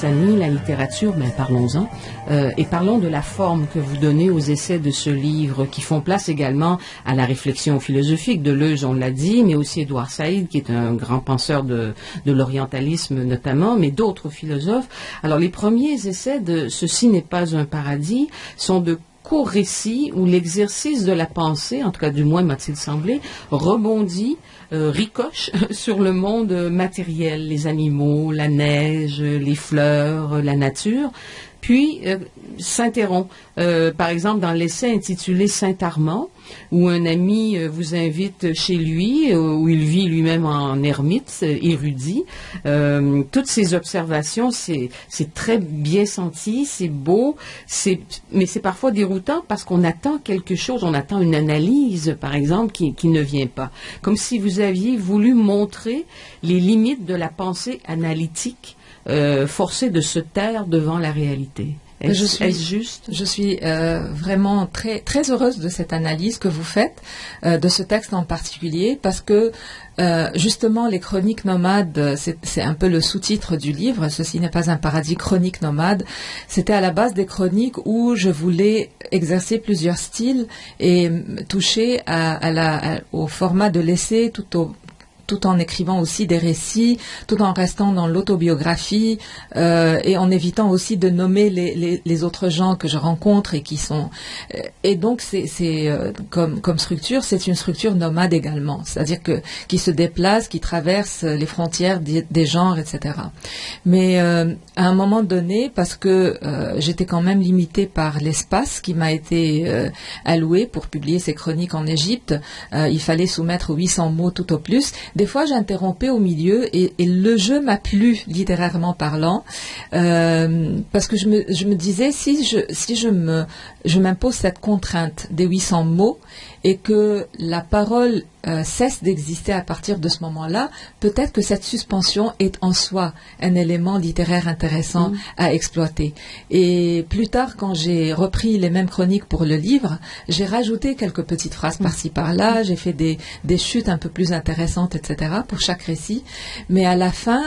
Tani, la littérature, ben parlons-en. Et parlons de la forme que vous donnez aux essais de ce livre, qui font place également à la réflexion philosophique. Deleuze, on l'a dit, mais aussi Édouard Saïd, qui est un grand penseur de l'orientalisme notamment, mais d'autres philosophes. Alors, les premiers essais de Ceci n'est pas un paradis sont de courts récits où l'exercice de la pensée, en tout cas du moins m'a-t-il semblé, rebondit, ricoche sur le monde matériel, les animaux, la neige, les fleurs, la nature, puis s'interrompt. Par exemple, dans l'essai intitulé Saint-Armand, où un ami vous invite chez lui, où il vit lui-même en ermite, érudit. Toutes ces observations, c'est très bien senti, c'est beau, mais c'est parfois déroutant parce qu'on attend quelque chose, on attend une analyse, par exemple, qui ne vient pas. Comme si vous aviez voulu montrer les limites de la pensée analytique, forcée de se taire devant la réalité. Est-ce juste? Je suis vraiment très, très heureuse de cette analyse que vous faites, de ce texte en particulier, parce que justement les chroniques nomades, c'est un peu le sous-titre du livre, Ceci n'est pas un paradis, chroniques nomades. C'était à la base des chroniques où je voulais exercer plusieurs styles et toucher au format de l'essai tout en écrivant aussi des récits, tout en restant dans l'autobiographie et en évitant aussi de nommer les autres gens que je rencontre et qui sont... Et donc, c'est comme structure, c'est une structure nomade également, c'est-à-dire qui se déplace, qui traverse les frontières des genres, etc. Mais à un moment donné, parce que j'étais quand même limitée par l'espace qui m'a été alloué pour publier ces chroniques en Égypte, il fallait soumettre 800 mots tout au plus. Des fois, j'interrompais au milieu et le jeu m'a plu, littérairement parlant, parce que je me disais, si je m'impose cette contrainte des 800 mots et que la parole cesse d'exister à partir de ce moment-là, peut-être que cette suspension est en soi un élément littéraire intéressant à exploiter. Et plus tard, quand j'ai repris les mêmes chroniques pour le livre, j'ai rajouté quelques petites phrases par-ci par-là, j'ai fait des chutes un peu plus intéressantes, etc. pour chaque récit. Mais à la fin...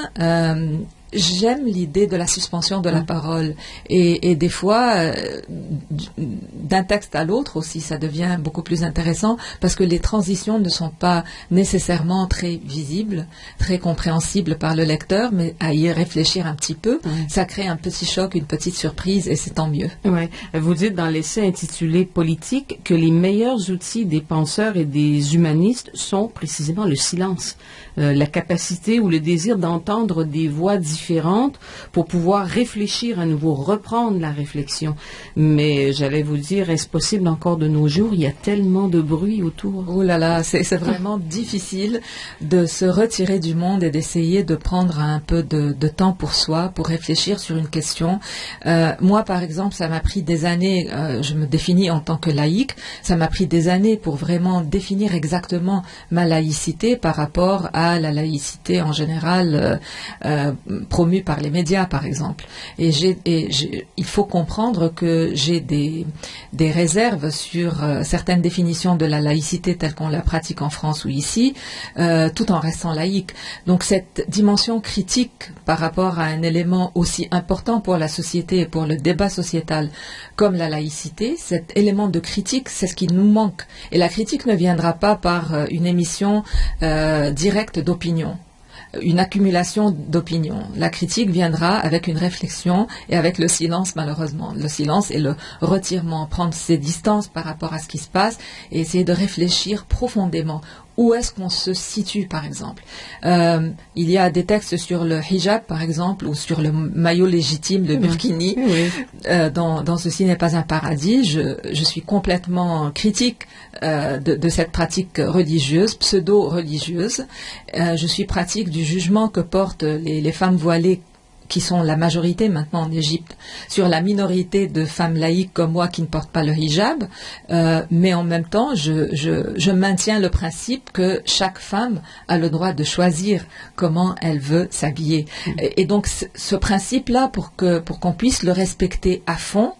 j'aime l'idée de la suspension de la parole et des fois d'un texte à l'autre aussi ça devient beaucoup plus intéressant parce que les transitions ne sont pas nécessairement très visibles, très compréhensibles par le lecteur, mais à y réfléchir un petit peu, ça crée un petit choc, une petite surprise et c'est tant mieux. Ouais. Vous dites dans l'essai intitulé Politique que les meilleurs outils des penseurs et des humanistes sont précisément le silence, la capacité ou le désir d'entendre des voix différentes pour pouvoir réfléchir à nouveau, reprendre la réflexion. Mais j'allais vous dire, est-ce possible encore de nos jours? Il y a tellement de bruit autour. Oh là là, c'est vraiment difficile de se retirer du monde et d'essayer de prendre un peu de temps pour soi, pour réfléchir sur une question. Moi, par exemple, ça m'a pris des années, je me définis en tant que laïque, ça m'a pris des années pour vraiment définir exactement ma laïcité par rapport à la laïcité en général promue par les médias, par exemple. Et il faut comprendre que j'ai des réserves sur certaines définitions de la laïcité telle qu'on la pratique en France ou ici, tout en restant laïque. Donc cette dimension critique par rapport à un élément aussi important pour la société et pour le débat sociétal comme la laïcité, cet élément de critique, c'est ce qui nous manque. Et la critique ne viendra pas par une émission directe d'opinion, une accumulation d'opinions. La critique viendra avec une réflexion et avec le silence, malheureusement. Le silence et le retirement, prendre ses distances par rapport à ce qui se passe et essayer de réfléchir profondément. Où est-ce qu'on se situe, par exemple? Il y a des textes sur le hijab, par exemple, ou sur le maillot légitime, le burkini. Dans Ceci n'est pas un paradis, je suis complètement critique de cette pratique religieuse, pseudo-religieuse. Je suis pratique du jugement que portent les femmes voilées qui sont la majorité maintenant en Égypte, sur la minorité de femmes laïques comme moi qui ne portent pas le hijab, mais en même temps, je maintiens le principe que chaque femme a le droit de choisir comment elle veut s'habiller. Et donc, ce principe-là, pour qu'on puisse le respecter à fond,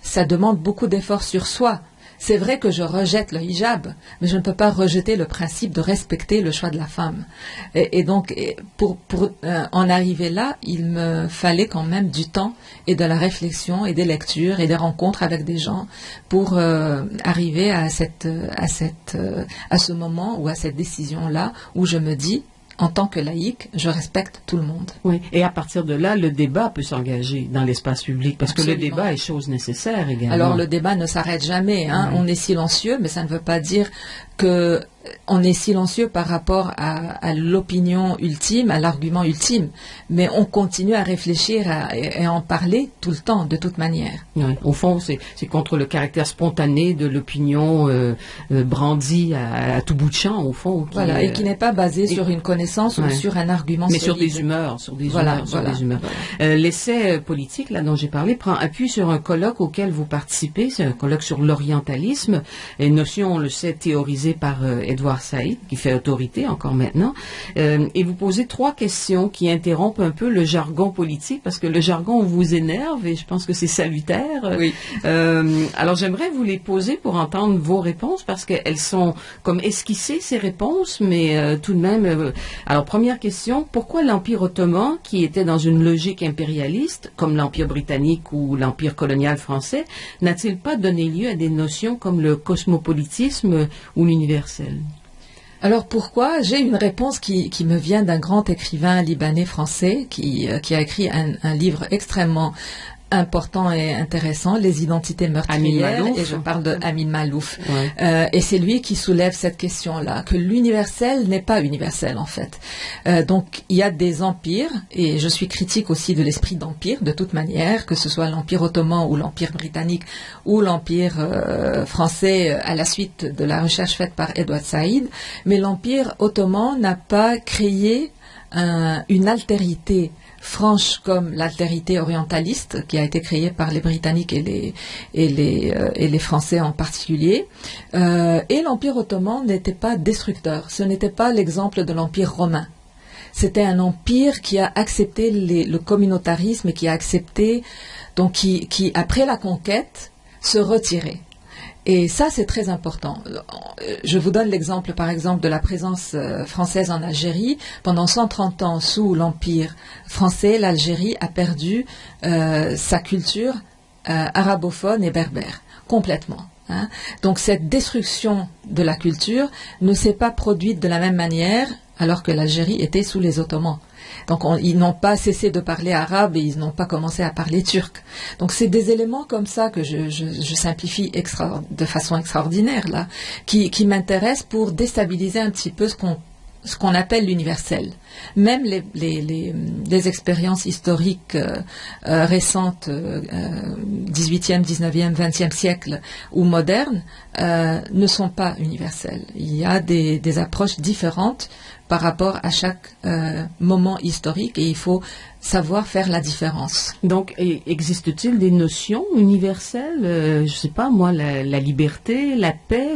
ça demande beaucoup d'efforts sur soi. c'est vrai que je rejette le hijab, mais je ne peux pas rejeter le principe de respecter le choix de la femme. Et donc, pour en arriver là, il me fallait quand même du temps et de la réflexion et des lectures et des rencontres avec des gens pour arriver à ce moment ou à cette décision-là où je me dis, en tant que laïque, je respecte tout le monde. Oui, et à partir de là, le débat peut s'engager dans l'espace public, parce Absolument. que le débat est chose nécessaire également. Alors le débat ne s'arrête jamais, hein. On est silencieux, mais ça ne veut pas dire que on est silencieux par rapport à l'opinion ultime, à l'argument ultime, mais on continue à réfléchir et à en parler tout le temps, de toute manière. Ouais. Au fond, c'est contre le caractère spontané de l'opinion brandie à tout bout de champ, au fond. Voilà, et qui n'est pas basé sur une connaissance ou sur un argument mais solide. sur des humeurs, L'essai politique, là, dont j'ai parlé, prend appui sur un colloque auquel vous participez. C'est un colloque sur l'orientalisme, une notion, on le sait, théorisée par Edouard Saïd, qui fait autorité encore maintenant. Et vous posez 3 questions qui interrompent un peu le jargon politique, parce que le jargon vous énerve et je pense que c'est salutaire. Oui. Alors j'aimerais vous les poser pour entendre vos réponses, parce qu'elles sont comme esquissées, ces réponses, mais tout de même... alors première question, pourquoi l'Empire ottoman, qui était dans une logique impérialiste, comme l'Empire britannique ou l'Empire colonial français, n'a-t-il pas donné lieu à des notions comme le cosmopolitisme ou l'universel? Alors pourquoi? J'ai une réponse qui me vient d'un grand écrivain libanais-français qui a écrit un livre extrêmement important et intéressant, Les identités meurtrières, et je parle de Amin Malouf. Ouais. Et c'est lui qui soulève cette question-là, que l'universel n'est pas universel en fait. Donc il y a des empires, et je suis critique aussi de l'esprit d'empire, de toute manière, que ce soit l'Empire ottoman ou l'Empire britannique ou l'Empire français à la suite de la recherche faite par Edouard Saïd, mais l'Empire ottoman n'a pas créé une altérité franche comme l'altérité orientaliste qui a été créée par les Britanniques et les Français en particulier. Et l'Empire ottoman n'était pas destructeur. Ce n'était pas l'exemple de l'Empire romain. C'était un empire qui a accepté le communautarisme et qui a accepté, donc qui après la conquête, se retirait. Et ça, c'est très important. Je vous donne l'exemple, par exemple, de la présence française en Algérie. Pendant 130 ans, sous l'Empire français, l'Algérie a perdu sa culture arabophone et berbère, complètement. Hein. Donc cette destruction de la culture ne s'est pas produite de la même manière alors que l'Algérie était sous les Ottomans. Donc ils n'ont pas cessé de parler arabe et ils n'ont pas commencé à parler turc. Donc c'est des éléments comme ça que je simplifie de façon extraordinaire là, qui m'intéressent pour déstabiliser un petit peu ce qu'on appelle l'universel. Même les expériences historiques récentes, 18e, 19e, 20e siècle ou modernes, ne sont pas universelles. Il y a des approches différentes par rapport à chaque moment historique et il faut savoir faire la différence. Donc, existe-t-il des notions universelles, je ne sais pas moi, la liberté, la paix,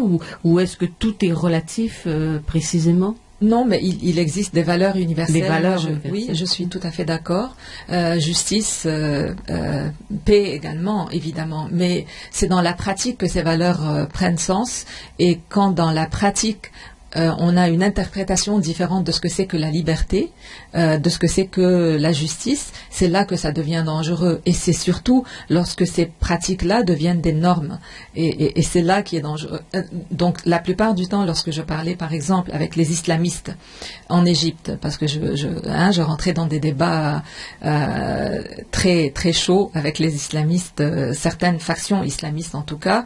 ou est-ce que tout est relatif précisément? Non, mais il existe des valeurs universelles. Des valeurs oui, je suis tout à fait d'accord. Justice, paix également, évidemment. Mais c'est dans la pratique que ces valeurs prennent sens. Et quand dans la pratique, on a une interprétation différente de ce que c'est que la liberté, de ce que c'est que la justice, c'est là que ça devient dangereux. Et c'est surtout lorsque ces pratiques-là deviennent des normes. Et c'est là qui est dangereux. Donc la plupart du temps, lorsque je parlais par exemple avec les islamistes en Égypte, parce que je rentrais dans des débats très très chauds avec les islamistes, certaines factions islamistes en tout cas,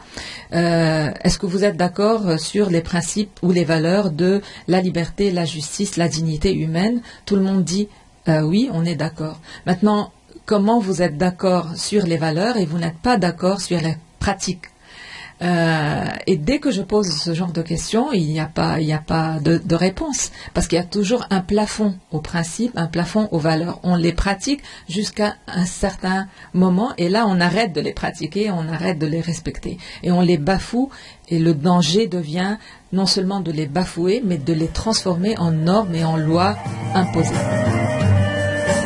est-ce que vous êtes d'accord sur les principes ou les valeurs de la liberté, la justice, la dignité humaine? Tout le monde dit oui, on est d'accord. Maintenant, comment vous êtes d'accord sur les valeurs et vous n'êtes pas d'accord sur les pratiques? Et dès que je pose ce genre de questions, il n'y a pas de réponse, parce qu'il y a toujours un plafond aux principes, un plafond aux valeurs. On les pratique jusqu'à un certain moment, et là on arrête de les pratiquer, on arrête de les respecter, et on les bafoue, et le danger devient non seulement de les bafouer, mais de les transformer en normes et en lois imposées.